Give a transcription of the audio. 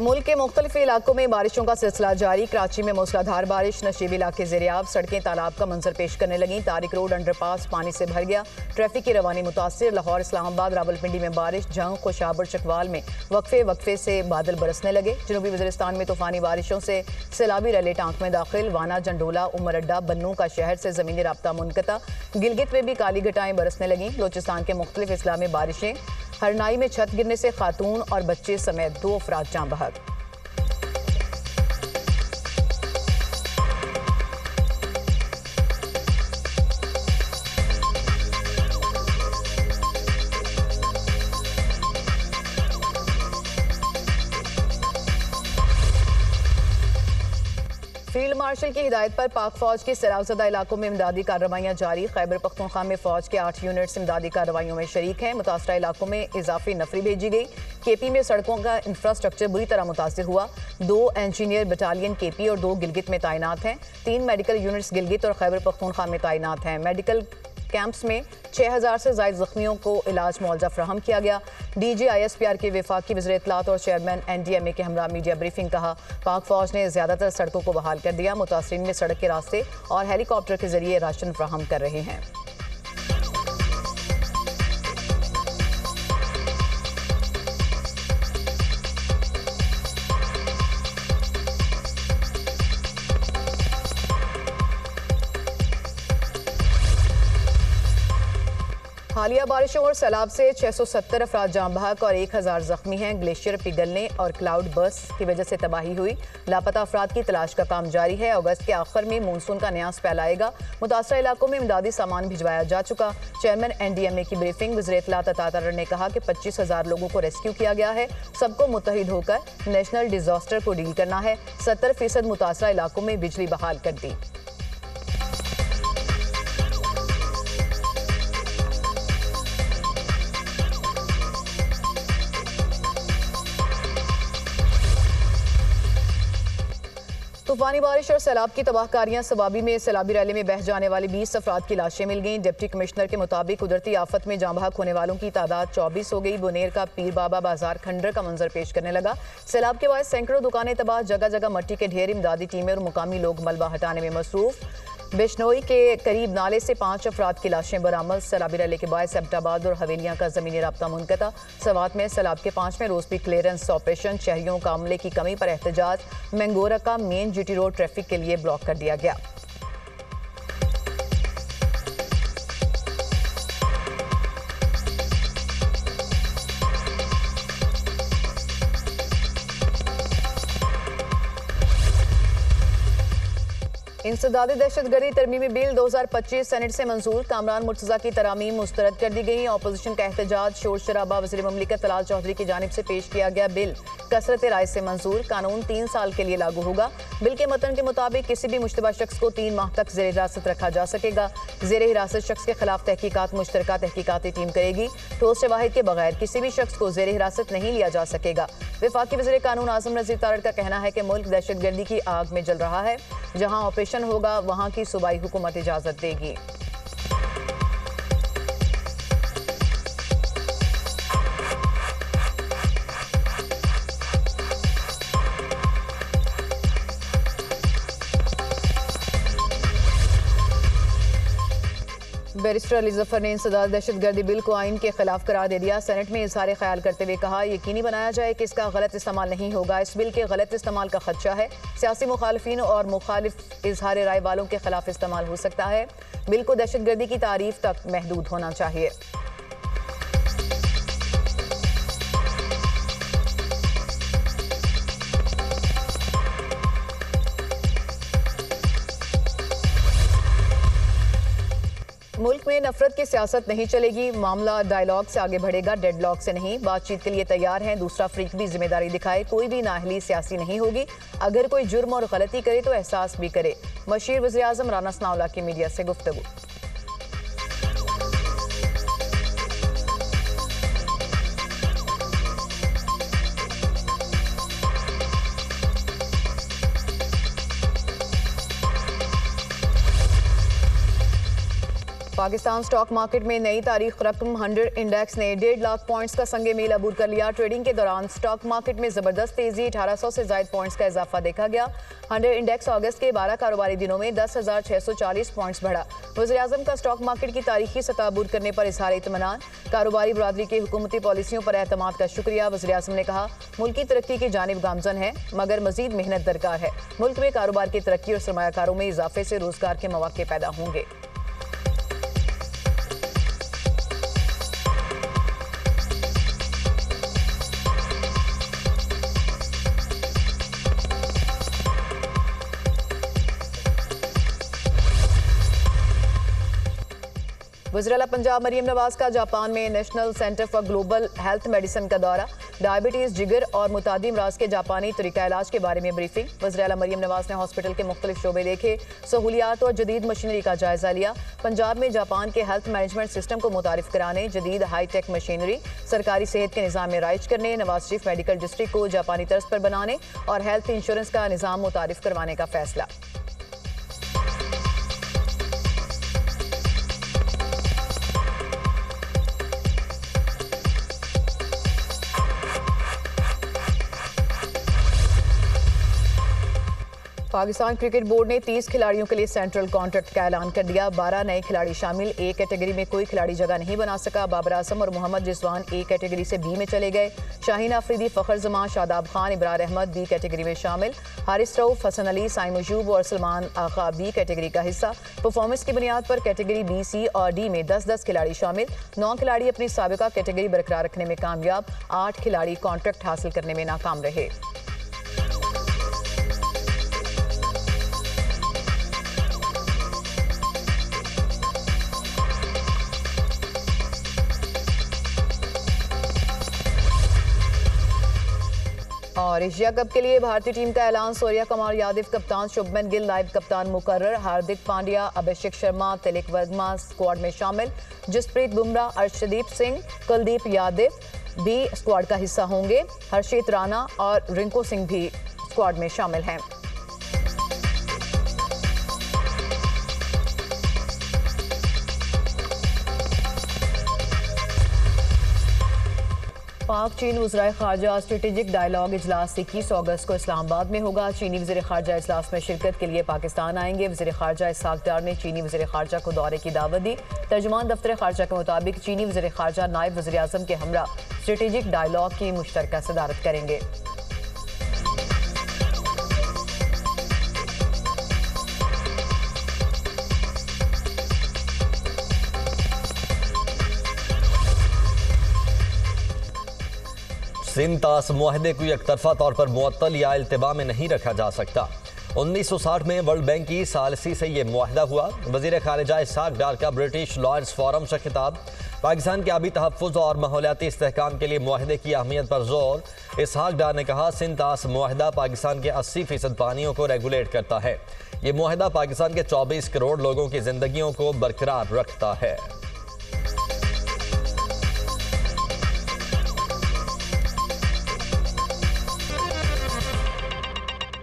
मुल्क के मुख्तलिफ इलाकों में बारिशों का सिलसिला जारी। कराची में मूसलाधार बारिश, नशीबी इलाके ज़ेरियाब, सड़कें तालाब का मंजर पेश करने लगी। तारिक रोड अंडरपास पानी से भर गया, ट्रैफिक की रवानी मुतासिर। लाहौर, इस्लामाबाद, रावलपिंडी में बारिश, जंग, खुशाबर, चकवाल में वक्फे से बादल बरसने लगे। जनूबी वज़ीरिस्तान में तूफानी बारिशों से सैलाबी रैली टांक में दाखिल। वाना, जंडोला, उमर अड्डा, बन्नू का शहर से ज़मीनी राब्ता मुनक़ता। गिलगित में भी काली घटाएं बरसने लगीं। बलूचिस्तान के मुख्तलिफ अजला में बारिशें। हरनाई में छत गिरने से खातून और बच्चे समेत 2 अफराद जाँ बहक। फील्ड मार्शल की हिदायत पर पाक फौज के सैलाबज़दा इलाकों में इमदादी कार्रवाइयाँ जारी। खैबर पख्तूनख्वा में फौज के 8 यूनिट्स इमदादी कार्रवाइयों में शरीक हैं। मुतासरा इलाकों में इजाफी नफरी भेजी गई। केपी में सड़कों का इंफ्रास्ट्रक्चर बुरी तरह मुतासिर हुआ। 2 इंजीनियर बटालियन केपी और 2 गिलगित में तैनात हैं। 3 मेडिकल यूनिट्स गिलगित और खैबर पख्तूनख्वा में तैनात हैं। मेडिकल कैंप्स में 6000 से ज़ायद जख्मियों को इलाज मुआवजा फ्राहम किया गया। DGISPR के वफाकी वज़ीर इत्तलात और चेयरमैन NDMA के हमरा मीडिया ब्रीफिंग। कहा, पाक फौज ने ज़्यादातर सड़कों को बहाल कर दिया। मुतासरीन में सड़क के रास्ते और हेलीकॉप्टर के जरिए राशन फ्राहम कर रहे हैं। हालिया बारिशों और सैलाब से 670 अफराद जाँ बहक और 1000 जख्मी हैं। ग्लेशियर पिघलने और क्लाउड बर्स्ट की वजह से तबाही हुई। लापता अफराद की तलाश का काम जारी है। अगस्त के आखिर में मानसून का नया स्पेल आएगा। मुतासरा इलाकों में इमदादी सामान भिजवाया जा चुका। चेयरमैन NDMA की ब्रीफिंग। वज़ीर इत्तलात अता तारर ने कहा कि 25,000 लोगों को रेस्क्यू किया गया है। सबको मुत्तहिद होकर नेशनल डिजास्टर को डील करना है। 70% मुतासरा इलाकों में बिजली बहाल कर दी। तूफानी बारिश और सैलाब की तबाहकारियां। सवाबी में सैलाबी रैली में बह जाने वाली 20 अफराद की लाशें मिल गईं। डिप्टी कमिश्नर के मुताबिक कुदरती आफत में जाँ बहक होने वालों की तादाद 24 हो गई। बुनेर का पीर बाबा बाजार खंडर का मंजर पेश करने लगा। सैलाब के बाद सैकड़ों दुकानें तबाह, जगह जगह मट्टी के ढेर। इमदादी टीमें और मुकामी लोग मलबा हटाने में मसरूफ। बिश्नोई के करीब नाले से 5 अफराद की लाशें बरामद। सैलाबी रैली के बाद एबटाबाद और हवेलियां का जमीनी राब्ता मुनक़ता। सवात में सैलाब के 5वें रोज भी क्लियरेंस ऑपरेशन। शहरियों का अमले की कमी पर एहतजाज। मैंगोरा का मेन GT रोड ट्रैफिक के लिए ब्लॉक कर दिया गया। इंसदादी दहशतगर्दी तरमीमी बिल 2025 सेनेट से मंजूर। कामरान मुर्तज़ा की तरामीम मुस्तरद कर दी गई। अपोजिशन का एहतजाज, शोर शराबा। वज़ीर ममलिकत तलाल चौधरी की जानिब से पेश किया गया बिल कसरत राय से मंजूर। कानून 3 साल के लिए लागू होगा। बिल के मतन के मुताबिक किसी भी मुश्तबा शख्स को 3 माह तक ज़ेर हिरासत रखा जा सकेगा। ज़ेर हिरासत शख्स के खिलाफ तहकीकात मुश्तरका तहकीकाती टीम करेगी। ठोस शवाहिद के बगैर किसी भी शख्स को ज़ेर हिरासत नहीं लिया जा सकेगा। वफाकी वज़ीर कानून आज़म नज़ीर तारड़ का कहना है कि मुल्क दहशतगर्दी की आग में जल रहा है। जहाँ ऑपरेशन होगा वहाँ की सूबाई हुकूमत इजाजत देगी। बैरिस्टर अली जफर ने इंसदाद दहशतगर्दी बिल को आइन के खिलाफ करार दे दिया। सेनेट में इजहार ख्याल करते हुए कहा, यकीनी बनाया जाए कि इसका गलत इस्तेमाल नहीं होगा। इस बिल के गलत इस्तेमाल का खदशा है। सियासी मुखालिफिन और मुखालिफ इजहार राय वालों के खिलाफ इस्तेमाल हो सकता है। बिल को दहशतगर्दी की तारीफ तक महदूद होना चाहिए। मुल्क में नफरत की सियासत नहीं चलेगी। मामला डायलॉग से आगे बढ़ेगा, डेडलॉक से नहीं। बातचीत के लिए तैयार हैं। दूसरा फ्रीक भी जिम्मेदारी दिखाए। कोई भी नाअहली सियासी नहीं होगी। अगर कोई जुर्म और गलती करे तो एहसास भी करे। मशीर वज़ीर आज़म राना सनाउल्लाह की मीडिया से गुफ्तगू। पाकिस्तान स्टॉक मार्केट में नई तारीख रकम 100 इंडेक्स ने 1.5 लाख पॉइंट्स का संगे मील अबूर कर लिया। ट्रेडिंग के दौरान स्टॉक मार्केट में जबरदस्त तेजी, 1800 से ज्यादा पॉइंट्स का इजाफा देखा गया। 100 इंडेक्स अगस्त के 12 कारोबारी दिनों में 10,640 पॉइंट्स बढ़ा। वज़ीर-ए-आज़म का स्टॉक मार्केट की तारीखी सतह अबूर करने पर इजहार इत्मीनान। कारोबारी बरादरी की हुकूमती पॉलिसियों पर एतमाद का शुक्रिया। वज़ीर-ए-आज़म ने कहा, मुल्क की तरक्की की जानिब गामजन है, मगर मजीद मेहनत दरकार है। मुल्क में कारोबार की तरक्की और सरमायाकारों में इजाफे से रोजगार के मौके पैदा होंगे। वज़ीर आला पंजाब मरियम नवाज का जापान में national centre for global health medicine का दौरा। डायबिटीज, जिगर और मुतादी अमराज के जापानी तरीका इलाज के बारे में ब्रीफिंग। वज़ीर आला मरियम नवाज ने हॉस्पिटल के मुख्तलिफ शोबे देखे, सहूलियात और जदीद मशीनरी का जायजा लिया। पंजाब में जापान के हेल्थ मैनेजमेंट सिस्टम को मुतारिफ कराने, जदीद हाईटेक मशीनरी, सरकारी सेहत के निज़ाम में राइज करने, नवाज शरीफ मेडिकल डिस्ट्रिक्ट को जापानी तर्ज पर बनाने और हेल्थ इंश्योरेंस का निज़ाम मुतारिफ करवाने का फैसला। पाकिस्तान क्रिकेट बोर्ड ने 30 खिलाड़ियों के लिए सेंट्रल कॉन्ट्रैक्ट का ऐलान कर दिया। 12 नए खिलाड़ी शामिल। ए कैटेगरी में कोई खिलाड़ी जगह नहीं बना सका। बाबर आजम और मोहम्मद रिजवान ए कैटेगरी से बी में चले गए। शाहीन अफरीदी, फखर जमान, शादाब खान, इब्रार अहमद बी कैटेगरी में शामिल। हारिस रऊफ, हसन अली, साइम मजूब और सलमान आगा बी कैटेगरी का हिस्सा। परफॉर्मेंस की बुनियाद पर कैटेगरी बी, सी और डी में 10-10 खिलाड़ी शामिल। 9 खिलाड़ी अपनी साबिका कैटेगरी बरकरार रखने में कामयाब। 8 खिलाड़ी कॉन्ट्रैक्ट हासिल करने में नाकाम रहे। और एशिया कप के लिए भारतीय टीम का ऐलान। सूर्या कुमार यादव कप्तान, शुभमन गिल नायब कप्तान मुकर्रर। हार्दिक पांड्या, अभिषेक शर्मा, तिलक वर्मा स्क्वाड में शामिल। जसप्रीत बुमराह, अर्शदीप सिंह, कुलदीप यादव भी स्क्वाड का हिस्सा होंगे। हर्षित राणा और रिंकू सिंह भी स्क्वाड में शामिल हैं। पाक चीन वज़राए ख़ारजा स्ट्रेटेजिक डायलॉग इजलास 21 अगस्त को इस्लामाबाद में होगा। चीनी वज़ीर ख़ारजा इजलास में शिरकत के लिए पाकिस्तान आएंगे। वज़ीर ख़ारजा इसहाक डार ने चीनी वज़ीर ख़ारजा को दौरे की दावत दी। तर्जुमान दफ्तर ख़ारजा के मुताबिक चीनी वज़ीर ख़ारजा नायब वज़ीर आज़म के हमरा स्ट्रेटेजिक डायलॉग की मुश्तरका सदारत करेंगे। सिंतास मुआहदे को एकतरफा तौर पर मुअत्तल या इल्तिबा में नहीं रखा जा सकता। 1960 में वर्ल्ड बैंक की सालसी से यह मुआहदा हुआ। वज़ीर ख़ारिजा इसहाक डार का ब्रिटिश लॉयर्स फोरम से खिताब। पाकिस्तान के आबी तहफ़्फ़ुज़ और माहौलियाती इस्तेहकाम के लिए मुआहदे की अहमियत पर जोर। इसहाक डार ने कहा, सिंतास मुआहदा पाकिस्तान के 80% पानियों को रेगुलेट करता है। ये मुआहदा पाकिस्तान के 24 करोड़ लोगों की जिंदगियों को बरकरार रखता है।